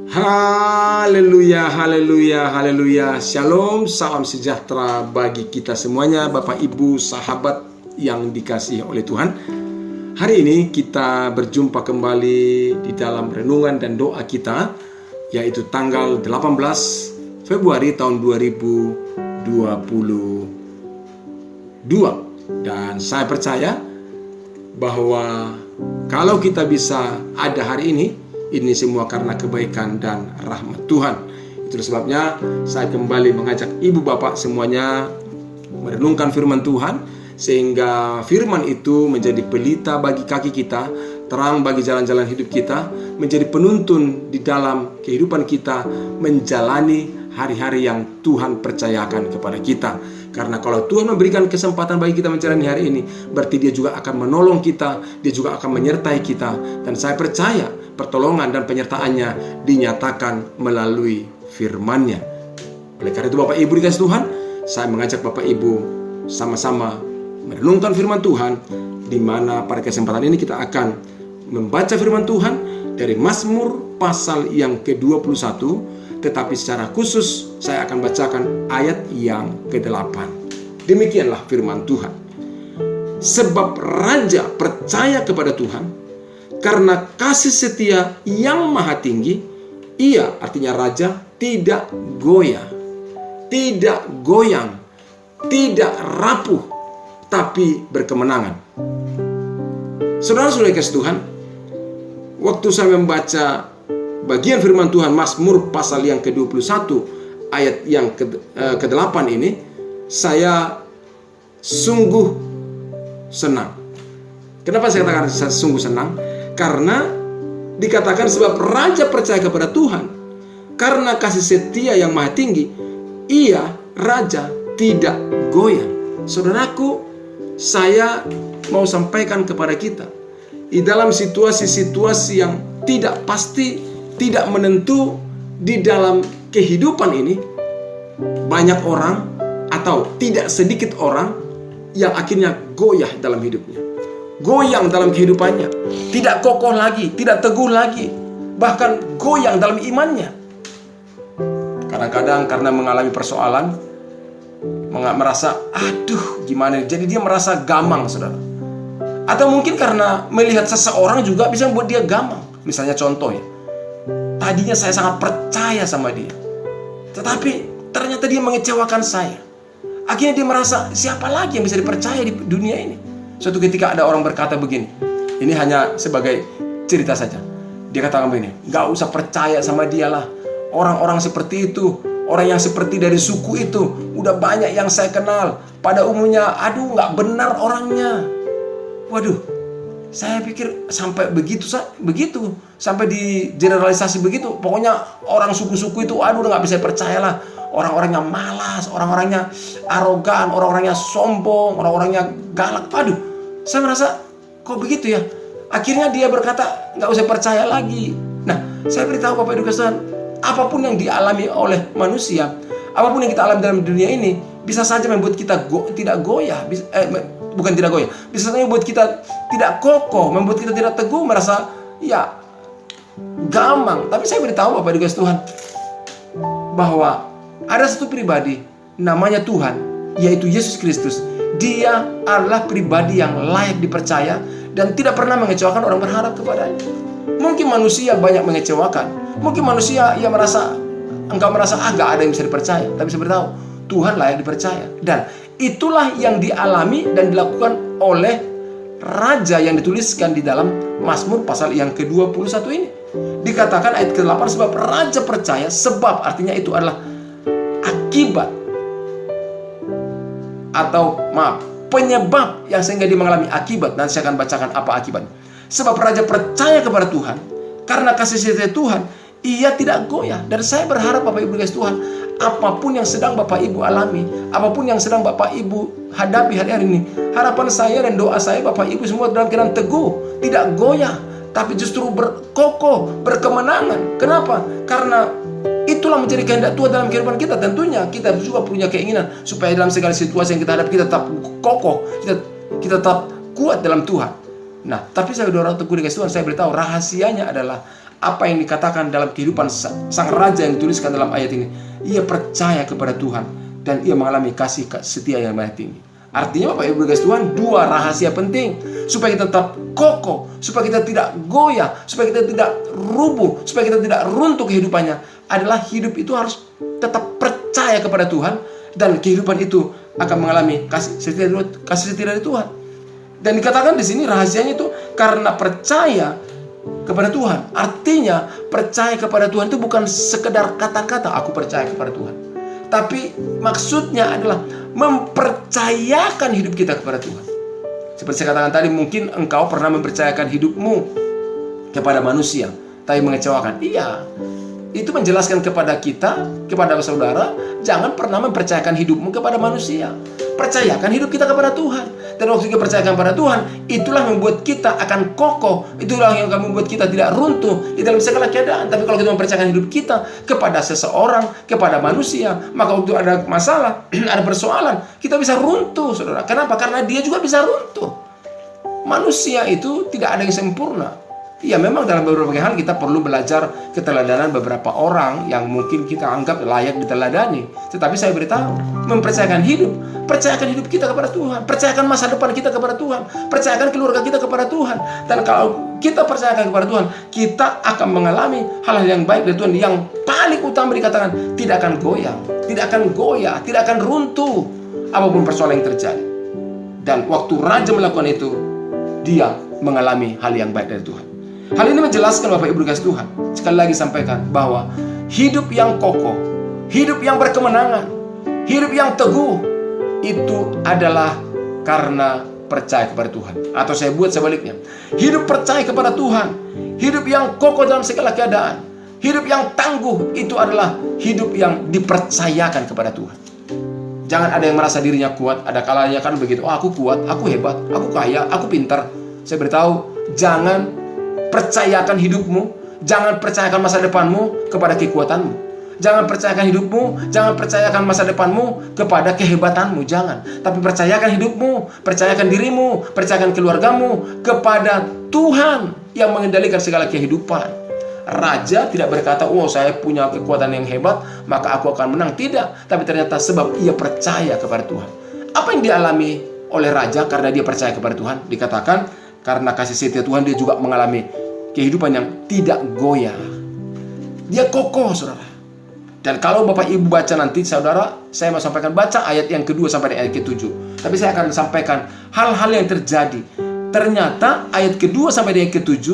Haleluya, haleluya, haleluya. Shalom, salam sejahtera bagi kita semuanya, Bapak Ibu, sahabat yang dikasihi oleh Tuhan. Hari ini kita berjumpa kembali di dalam renungan dan doa kita, yaitu tanggal 18 Februari tahun 2022. Dan saya percaya bahwa kalau kita bisa ada hari ini semua karena kebaikan dan rahmat Tuhan. Itu sebabnya saya kembali mengajak ibu bapak semuanya merenungkan firman Tuhan, sehingga firman itu menjadi pelita bagi kaki kita, terang bagi jalan-jalan hidup kita, menjadi penuntun di dalam kehidupan kita menjalani hari-hari yang Tuhan percayakan kepada kita. Karena kalau Tuhan memberikan kesempatan bagi kita menjalani hari ini, berarti Dia juga akan menolong kita, Dia juga akan menyertai kita. Dan saya percaya pertolongan dan penyertaannya dinyatakan melalui firman-Nya. Oleh karena itu Bapak Ibu dikasih Tuhan, saya mengajak Bapak Ibu sama-sama merenungkan firman Tuhan, di mana pada kesempatan ini kita akan membaca firman Tuhan dari Mazmur pasal yang ke-21, tetapi secara khusus saya akan bacakan ayat yang ke-8. Demikianlah firman Tuhan. Sebab raja percaya kepada Tuhan, karena kasih setia yang maha tinggi, ia, artinya raja, tidak goyah, tidak goyang, tidak rapuh, tapi berkemenangan. Saudara-saudara kasih Tuhan, waktu saya membaca bagian firman Tuhan Mazmur pasal yang ke-21 ayat yang ke-8 ini, saya sungguh senang. Kenapa saya katakan saya sungguh senang? Karena dikatakan sebab raja percaya kepada Tuhan, karena kasih setia yang maha tinggi, ia, raja, tidak goyah. Saudaraku, saya mau sampaikan kepada kita, di dalam situasi-situasi yang tidak pasti, tidak menentu di dalam kehidupan ini, banyak orang atau tidak sedikit orang yang akhirnya goyah dalam hidupnya, goyang dalam kehidupannya, tidak kokoh lagi, tidak teguh lagi, bahkan goyang dalam imannya. Kadang-kadang karena mengalami persoalan, merasa aduh gimana, jadi dia merasa gamang, saudara. Atau mungkin karena melihat seseorang juga bisa membuat dia gamang. Misalnya contoh ya, tadinya saya sangat percaya sama dia, tetapi ternyata dia mengecewakan saya. Akhirnya dia merasa siapa lagi yang bisa dipercaya di dunia ini. Suatu ketika ada orang berkata begini, ini hanya sebagai cerita saja. Dia katakan begini, gak usah percaya sama dia lah. Orang-orang seperti itu, orang yang seperti dari suku itu, udah banyak yang saya kenal. Pada umumnya, aduh gak benar orangnya. Waduh, saya pikir sampai begitu, sampai di generalisasi begitu. Pokoknya orang suku-suku itu, aduh udah gak bisa percayalah. Orang-orangnya malas, orang-orangnya arogan, orang-orangnya sombong, orang-orangnya galak. Aduh, saya merasa kok begitu ya. Akhirnya dia berkata gak usah percaya lagi. Nah, saya beritahu Bapak Ibu Tuhan, apapun yang dialami oleh manusia, apapun yang kita alami dalam dunia ini, bisa saja membuat kita tidak goyah, bukan tidak goyah, bisa saja membuat kita tidak kokoh, membuat kita tidak teguh, merasa ya gamang. Tapi saya beritahu Bapak Ibu Tuhan, bahwa ada satu pribadi namanya Tuhan, yaitu Yesus Kristus. Dia adalah pribadi yang layak dipercaya dan tidak pernah mengecewakan orang berharap kepadanya. Mungkin manusia banyak mengecewakan, mungkin manusia engkau merasa gak ada yang bisa dipercaya. Tapi saya beritahu, Tuhan layak dipercaya. Dan itulah yang dialami dan dilakukan oleh raja yang dituliskan di dalam Mazmur pasal yang ke-21 ini. Dikatakan ayat ke-8, sebab raja percaya, sebab artinya itu adalah akibat atau penyebab yang sehingga dia mengalami akibat. Nanti saya akan bacakan apa akibatnya. Sebab raja percaya kepada Tuhan, karena kasih setia Tuhan, ia tidak goyah. Dan saya berharap Bapak Ibu dikasih Tuhan, apapun yang sedang Bapak Ibu alami, apapun yang sedang Bapak Ibu hadapi hari-hari ini, harapan saya dan doa saya Bapak Ibu semua dalam keadaan teguh, tidak goyah, tapi justru berkokoh, berkemenangan. Kenapa? Karena itulah menjadi kehendak Tuhan dalam kehidupan kita. Tentunya kita juga punya keinginan supaya dalam segala situasi yang kita hadapi, kita tetap kokoh, kita tetap kuat dalam Tuhan. Nah, tapi saya orang teguh dikasih Tuhan, saya beritahu rahasianya adalah apa yang dikatakan dalam kehidupan sang raja yang dituliskan dalam ayat ini. Ia percaya kepada Tuhan dan ia mengalami kasih setia yang banyak tinggi. Artinya Bapak Ibu kasih Tuhan, dua rahasia penting supaya kita tetap kokoh, supaya kita tidak goyah, supaya kita tidak rubuh, supaya kita tidak runtuh kehidupannya, adalah hidup itu harus tetap percaya kepada Tuhan, dan kehidupan itu akan mengalami kasih setia dari Tuhan. Dan dikatakan di sini rahasianya itu karena percaya kepada Tuhan. Artinya percaya kepada Tuhan itu bukan sekedar kata-kata aku percaya kepada Tuhan, tapi maksudnya adalah mempercayakan hidup kita kepada Tuhan. Seperti saya katakan tadi, mungkin engkau pernah mempercayakan hidupmu kepada manusia, tapi mengecewakan. Iya, itu menjelaskan kepada kita, kepada saudara, jangan pernah mempercayakan hidupmu kepada manusia. Percayakan hidup kita kepada Tuhan. Dan waktu kita percayakan kepada Tuhan, itulah yang membuat kita akan kokoh. Itulah yang akan membuat kita tidak runtuh di dalam segala keadaan. Tapi kalau kita mempercayakan hidup kita kepada seseorang, kepada manusia, maka waktu ada masalah, ada persoalan, kita bisa runtuh, saudara. Kenapa? Karena dia juga bisa runtuh. Manusia itu tidak ada yang sempurna. Ya, memang dalam beberapa hal kita perlu belajar keteladanan beberapa orang yang mungkin kita anggap layak diteladani. Tetapi saya beritahu, mempercayakan hidup, percayakan hidup kita kepada Tuhan, percayakan masa depan kita kepada Tuhan, percayakan keluarga kita kepada Tuhan. Dan kalau kita percayakan kepada Tuhan, kita akan mengalami hal-hal yang baik dari Tuhan. Yang paling utama dikatakan, tidak akan goyang, tidak akan goyah, tidak akan runtuh apapun persoalan yang terjadi. Dan waktu raja melakukan itu, dia mengalami hal yang baik dari Tuhan. Hal ini menjelaskan Bapak Ibu kasih Tuhan, sekali lagi sampaikan bahwa hidup yang kokoh, hidup yang berkemenangan, hidup yang teguh, itu adalah karena percaya kepada Tuhan. Atau saya buat sebaliknya, hidup percaya kepada Tuhan, hidup yang kokoh dalam segala keadaan, hidup yang tangguh, itu adalah hidup yang dipercayakan kepada Tuhan. Jangan ada yang merasa dirinya kuat. Ada kalanya kan begitu, oh aku kuat, aku hebat, aku kaya, aku pintar. Saya beritahu, jangan percayakan hidupmu, jangan percayakan masa depanmu kepada kekuatanmu. Jangan percayakan hidupmu, jangan percayakan masa depanmu kepada kehebatanmu, jangan. Tapi percayakan hidupmu, percayakan dirimu, percayakan keluargamu kepada Tuhan yang mengendalikan segala kehidupan. Raja tidak berkata, oh saya punya kekuatan yang hebat, maka aku akan menang. Tidak, tapi ternyata sebab ia percaya kepada Tuhan. Apa yang dialami oleh raja karena dia percaya kepada Tuhan? Dikatakan, karena kasih setia Tuhan, dia juga mengalami kehidupan yang tidak goyah. Dia kokoh, saudara. Dan kalau Bapak Ibu baca nanti, saudara, saya mau sampaikan, baca ayat yang kedua sampai ayat ke-7. Tapi saya akan sampaikan hal-hal yang terjadi. Ternyata ayat kedua sampai ayat ke-7,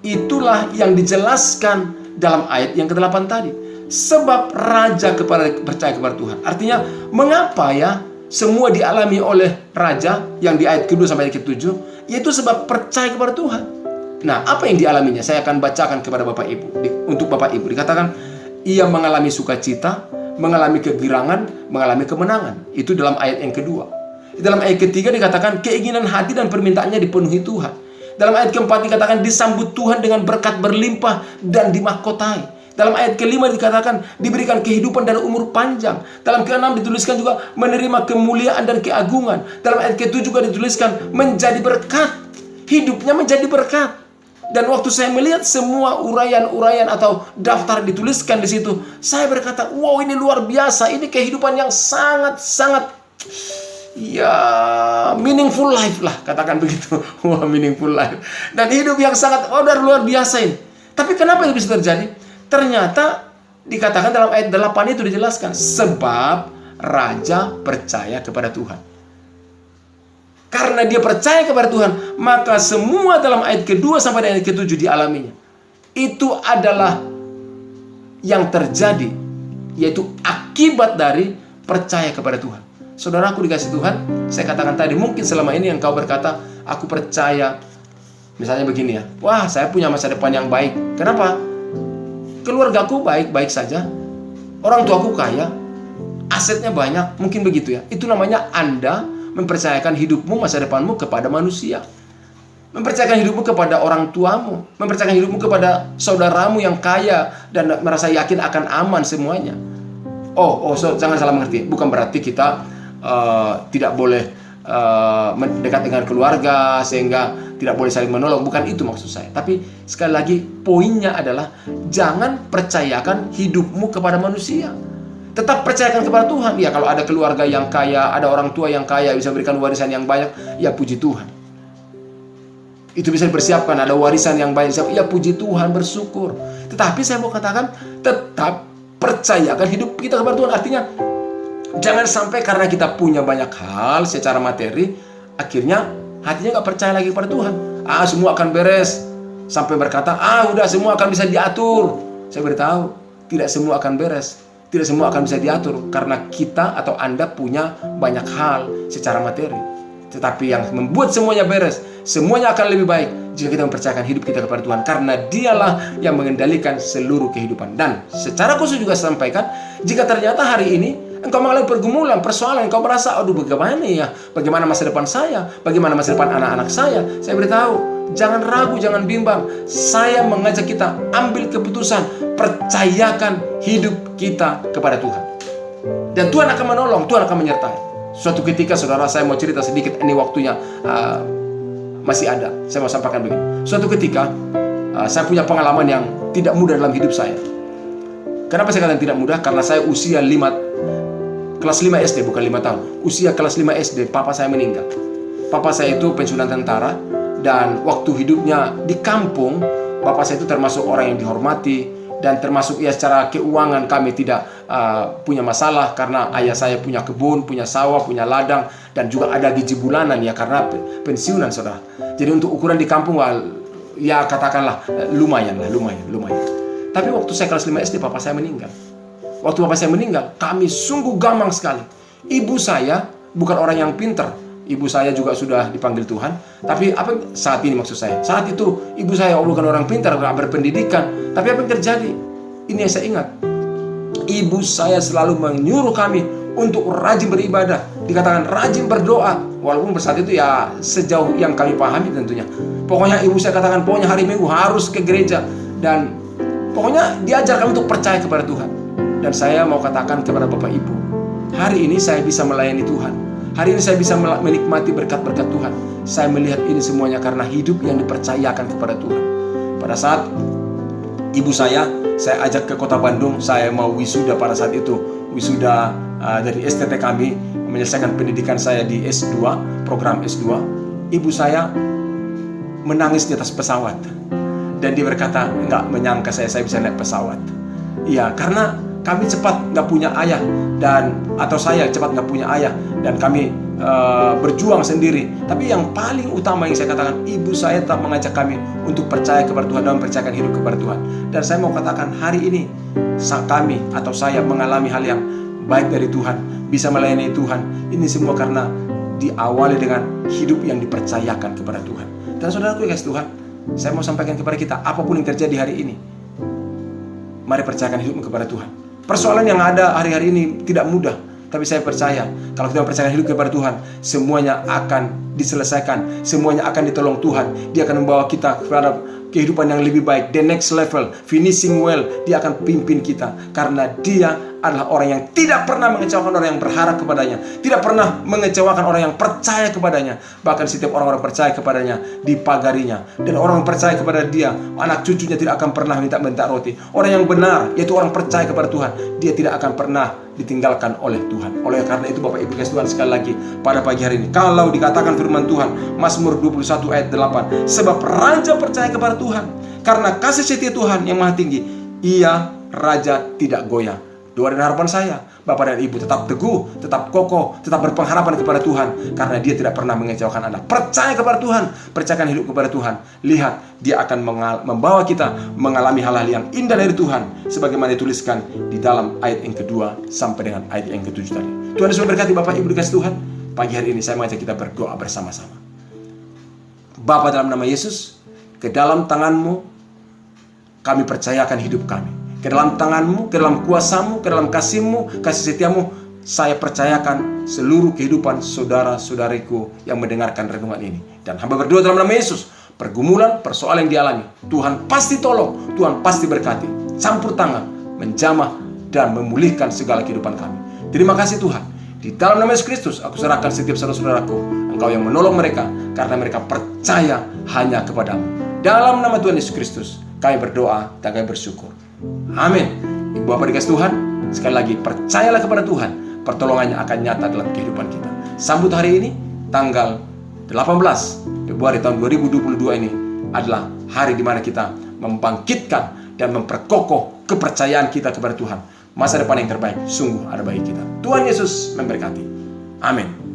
itulah yang dijelaskan dalam ayat yang ke-8 tadi. Sebab raja percaya kepada Tuhan. Artinya, mengapa ya semua dialami oleh raja yang di ayat kedua sampai ayat ke-7, yaitu sebab percaya kepada Tuhan. Nah, apa yang dialaminya? Saya akan bacakan kepada Bapak Ibu. Untuk Bapak Ibu dikatakan, ia mengalami sukacita, mengalami kegirangan, mengalami kemenangan. Itu dalam ayat yang kedua. Dalam ayat ketiga dikatakan, keinginan hati dan permintaannya dipenuhi Tuhan. Dalam ayat keempat dikatakan, disambut Tuhan dengan berkat berlimpah dan dimahkotai. Dalam ayat kelima dikatakan, diberikan kehidupan dan umur panjang. Dalam keenam dituliskan juga, menerima kemuliaan dan keagungan. Dalam ayat ketujuh juga dituliskan, menjadi berkat. Hidupnya menjadi berkat. Dan waktu saya melihat semua uraian-uraian atau daftar dituliskan di situ, saya berkata, wow, ini luar biasa. Ini kehidupan yang sangat-sangat, ya, meaningful life lah, katakan begitu. Wah, meaningful life. Dan hidup yang sangat, luar biasa ini. Tapi kenapa itu bisa terjadi? Ternyata dikatakan dalam ayat 8 itu dijelaskan, sebab raja percaya kepada Tuhan. Karena dia percaya kepada Tuhan, maka semua dalam ayat kedua sampai ayat ke-7 dialaminya. Itu adalah yang terjadi, yaitu akibat dari percaya kepada Tuhan. Saudaraku dikasih Tuhan, saya katakan tadi, mungkin selama ini engkau berkata, aku percaya, misalnya begini ya, wah saya punya masa depan yang baik. Kenapa? Keluargaku baik-baik saja, orang tuaku kaya, asetnya banyak, mungkin begitu ya. Itu namanya Anda mempercayakan hidupmu, masa depanmu kepada manusia. Mempercayakan hidupmu kepada orang tuamu, mempercayakan hidupmu kepada saudaramu yang kaya dan merasa yakin akan aman semuanya. So, jangan salah mengerti. Bukan berarti kita tidak boleh dekat dengan keluarga sehingga tidak boleh saling menolong. Bukan itu maksud saya. Tapi sekali lagi poinnya adalah jangan percayakan hidupmu kepada manusia. Tetap percayakan kepada Tuhan. Ya, kalau ada keluarga yang kaya, ada orang tua yang kaya, bisa berikan warisan yang banyak, ya puji Tuhan. Itu bisa dipersiapkan, ada warisan yang banyak, ya puji Tuhan, bersyukur. Tetapi saya mau katakan, tetap percayakan hidup kita kepada Tuhan. Artinya, jangan sampai karena kita punya banyak hal secara materi, akhirnya hatinya gak percaya lagi kepada Tuhan. Semua akan beres. Sampai berkata, udah semua akan bisa diatur. Saya beritahu, tidak semua akan beres. Tidak semua akan bisa diatur karena kita atau Anda punya banyak hal secara materi. Tetapi yang membuat semuanya beres, semuanya akan lebih baik jika kita mempercayakan hidup kita kepada Tuhan. Karena dialah yang mengendalikan seluruh kehidupan. Dan secara khusus juga saya sampaikan, jika ternyata hari ini engkau mengalami pergumulan, persoalan, engkau merasa, bagaimana ya? Bagaimana masa depan saya? Bagaimana masa depan anak-anak saya? Saya beritahu, jangan ragu, jangan bimbang. Saya mengajak kita ambil keputusan, percayakan hidup kita kepada Tuhan. Dan Tuhan akan menolong, Tuhan akan menyertai. Suatu ketika, saudara, saya mau cerita sedikit, ini waktunya masih ada. Saya mau sampaikan begini. Suatu ketika, saya punya pengalaman yang tidak mudah dalam hidup saya. Kenapa saya katakan tidak mudah? Karena saya usia kelas 5 SD, bukan 5 tahun. Usia kelas 5 SD, papa saya meninggal. Papa saya itu pensiunan tentara, dan waktu hidupnya di kampung, papa saya itu termasuk orang yang dihormati, dan termasuk secara keuangan kami tidak punya masalah karena ayah saya punya kebun, punya sawah, punya ladang, dan juga ada gaji bulanan ya karena pensiunan, saudara. Jadi untuk ukuran di kampung, ya katakanlah lumayan. Tapi waktu saya kelas 5 SD, papa saya meninggal. Waktu papa saya meninggal, kami sungguh gamang sekali. Ibu saya bukan orang yang pintar. Ibu saya juga sudah dipanggil Tuhan. Tapi saat ini maksud saya, saat itu ibu saya bukan orang pintar, gak berpendidikan. Tapi apa yang terjadi? Ini yang saya ingat. Ibu saya selalu menyuruh kami untuk rajin beribadah. Dikatakan rajin berdoa. Walaupun saat itu ya sejauh yang kami pahami tentunya. Pokoknya ibu saya katakan, pokoknya hari Minggu harus ke gereja. Dan pokoknya diajar kami untuk percaya kepada Tuhan. Dan saya mau katakan kepada Bapak Ibu, hari ini saya bisa melayani Tuhan. Hari ini saya bisa menikmati berkat-berkat Tuhan. Saya melihat ini semuanya karena hidup yang dipercayakan kepada Tuhan. Pada saat ibu saya ajak ke kota Bandung. Saya mau wisuda pada saat itu. Wisuda dari STT kami, menyelesaikan pendidikan saya di S2, program S2. Ibu saya menangis di atas pesawat. Dan dia berkata, enggak menyangka saya bisa naik pesawat. Iya, karena kami cepat nggak punya ayah, atau saya cepat nggak punya ayah, dan kami berjuang sendiri. Tapi yang paling utama yang saya katakan, ibu saya tetap mengajak kami untuk percaya kepada Tuhan dan mempercayakan hidup kepada Tuhan. Dan saya mau katakan hari ini kami atau saya mengalami hal yang baik dari Tuhan, bisa melayani Tuhan. Ini semua karena diawali dengan hidup yang dipercayakan kepada Tuhan. Dan saudaraku yang kasih Tuhan, saya mau sampaikan kepada kita, apapun yang terjadi hari ini, mari percayakan hidupmu kepada Tuhan. Persoalan yang ada hari-hari ini tidak mudah, tapi saya percaya kalau kita mempercayakan hidup kepada Tuhan, semuanya akan diselesaikan, semuanya akan ditolong Tuhan. Dia akan membawa kita kepada kehidupan yang lebih baik, the next level, finishing well. Dia akan pimpin kita karena dia adalah orang yang tidak pernah mengecewakan orang yang berharap kepadanya, tidak pernah mengecewakan orang yang percaya kepadanya. Bahkan setiap orang-orang percaya kepadanya dipagarinya, dan orang yang percaya kepada dia, anak cucunya tidak akan pernah minta roti. Orang yang benar, yaitu orang percaya kepada Tuhan, dia tidak akan pernah ditinggalkan oleh Tuhan. Oleh karena itu Bapak Ibu kasih Tuhan, sekali lagi pada pagi hari ini, kalau dikatakan firman Tuhan, Mazmur 21 ayat 8, sebab raja percaya kepada Tuhan, karena kasih setia Tuhan yang maha tinggi, ia raja tidak goyah. Doa dan harapan saya, Bapak dan Ibu tetap teguh, tetap kokoh, tetap berpengharapan kepada Tuhan, karena dia tidak pernah mengecewakan Anda. Percaya kepada Tuhan, percayakan hidup kepada Tuhan. Lihat, dia akan membawa kita mengalami hal-hal yang indah dari Tuhan, sebagaimana dituliskan di dalam ayat yang kedua sampai dengan ayat yang ketujuh tadi. Tuhan Yesus memberkati Bapak Ibu dikasih Tuhan. Pagi hari ini saya mengajak kita berdoa bersama-sama. Bapa, dalam nama Yesus, ke dalam tangan-Mu kami percayakan hidup kami. Ke dalam tangan-Mu, ke dalam kuasa-Mu, ke dalam kasih-Mu, kasih setia-Mu, saya percayakan seluruh kehidupan saudara-saudariku yang mendengarkan renungan ini. Dan hamba berdoa dalam nama Yesus, pergumulan, persoalan yang dialami, Tuhan pasti tolong, Tuhan pasti berkati, campur tangan, menjamah, dan memulihkan segala kehidupan kami. Terima kasih Tuhan. Di dalam nama Yesus Kristus, aku serahkan setiap saudara-saudaraku. Engkau yang menolong mereka, karena mereka percaya hanya kepadamu. Dalam nama Tuhan Yesus Kristus, kami berdoa dan kami bersyukur. Amin. Ibu Bapak dikasih Tuhan, sekali lagi percayalah kepada Tuhan. Pertolongannya akan nyata dalam kehidupan kita. Sambut hari ini, tanggal 18 Februari tahun 2022 ini adalah hari di mana kita membangkitkan dan memperkokoh kepercayaan kita kepada Tuhan. Masa depan yang terbaik sungguh ada bagi kita. Tuhan Yesus memberkati. Amin.